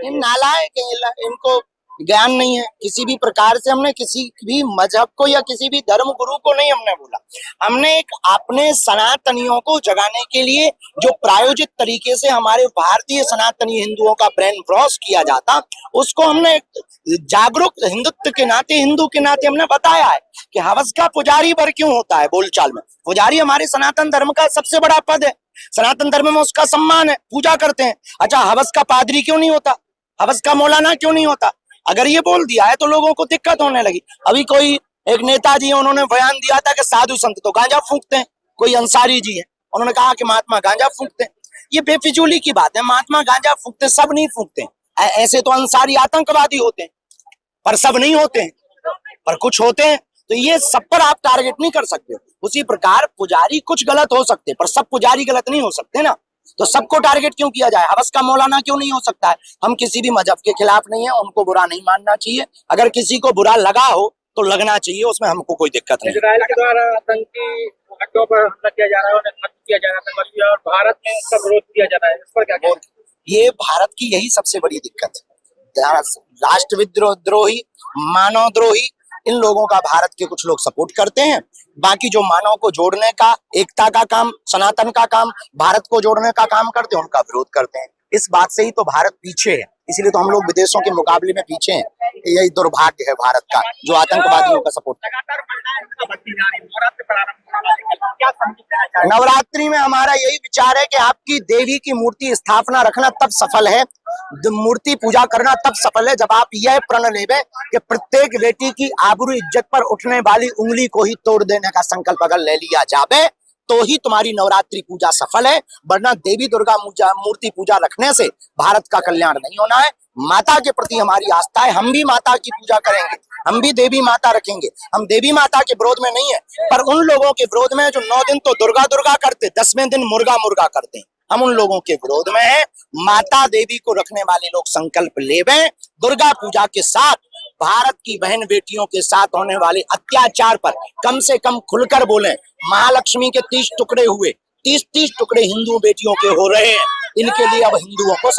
ये चाहिए। नालायक है, इनको ज्ञान नहीं है किसी भी प्रकार से। हमने किसी भी मजहब को या किसी भी धर्म गुरु को नहीं हमने बोला, हमने एक अपने सनातनियों को जगाने के लिए जो प्रायोजित तरीके से हमारे भारतीय सनातनी हिंदुओं का ब्रेन वॉश किया जाता, उसको हमने जागरूक हिंदुत्व के नाते, हिंदू के नाते हमने बताया है कि हवस का पुजारी वर क्यों होता है। बोलचाल में पुजारी हमारे सनातन धर्म का सबसे बड़ा पद है, सनातन धर्म में उसका सम्मान है, पूजा करते हैं। अच्छा, हवस का पादरी क्यों नहीं होता, हवस का मौलाना क्यों नहीं होता? अगर ये बोल दिया है तो लोगों को दिक्कत होने लगी। अभी कोई एक नेताजी है, उन्होंने बयान दिया था कि साधु संत तो गांजा फूंकते हैं। कोई अंसारी जी है, उन्होंने कहा कि महात्मा गांजा फूंकते हैं। ये बेफिजूली की बात है, महात्मा गांजा फूंकते, सब नहीं फूंकते। ऐसे तो अंसारी आतंकवादी होते हैं, पर सब नहीं होते हैं, पर कुछ होते हैं। तो ये सब पर आप टारगेट नहीं कर सकते। उसी प्रकार पुजारी कुछ गलत हो सकते, पर सब पुजारी गलत नहीं हो सकते ना। तो सबको टारगेट क्यों किया जाए? हवस का मौलाना क्यों नहीं हो सकता है? हम किसी भी मजहब के खिलाफ नहीं है, उनको बुरा नहीं मानना चाहिए। अगर किसी को बुरा लगा हो तो लगना चाहिए, उसमें हमको कोई दिक्कत नहीं। इजराइल के द्वारा आतंकी अड्डों पर हमला किया जा रहा है, उन्हें खत्म किया जा रहा है और भारत में उसका विरोध किया जा रहा है, इस पर क्या कहें? ये भारत की यही सबसे बड़ी दिक्कत है। राष्ट्रविद्रोही, मानवद्रोही, इन लोगों का भारत के कुछ लोग सपोर्ट करते हैं। बाकी जो मानव को जोड़ने का, एकता का काम, सनातन का काम, भारत को जोड़ने का काम करते हैं, उनका विरोध करते हैं। इस बात से ही तो भारत पीछे है, इसीलिए तो हम लोग विदेशों के मुकाबले में पीछे हैं। यही दुर्भाग्य है भारत का, जो आतंकवादियों का सपोर्ट। नवरात्रि में हमारा यही विचार है कि आपकी देवी की मूर्ति स्थापना रखना तब सफल है, मूर्ति पूजा करना तब सफल है, जब आप यह प्रण लेवे कि प्रत्येक बेटी की आबरू इज्जत पर उठने वाली उंगली को ही तोड़ देने का संकल्प अगर ले लिया जावे तो ही तुम्हारी नवरात्रि पूजा सफल है। वरना देवी दुर्गा मूर्ति पूजा रखने से भारत का कल्याण नहीं होना है। माता के प्रति हमारी आस्था है, हम भी माता की पूजा करेंगे, हम भी देवी माता रखेंगे। हम देवी माता के विरोध में नहीं है, पर उन लोगों के विरोध में जो 9 दिन तो दुर्गा दुर्गा करते, 10वें दिन मुर्गा मुर्गा करते हैं, हम उन लोगों के विरोध में है। माता देवी को रखने वाले लोग संकल्प लेवें, दुर्गा पूजा के साथ भारत की बहन बेटियों के साथ होने वाले अत्याचार पर कम से कम खुलकर बोलें। महालक्ष्मी के 30 टुकड़े हुए, 30 टुकड़े हिंदू बेटियों के हो रहे हैं, इनके लिए अब हिंदुओं को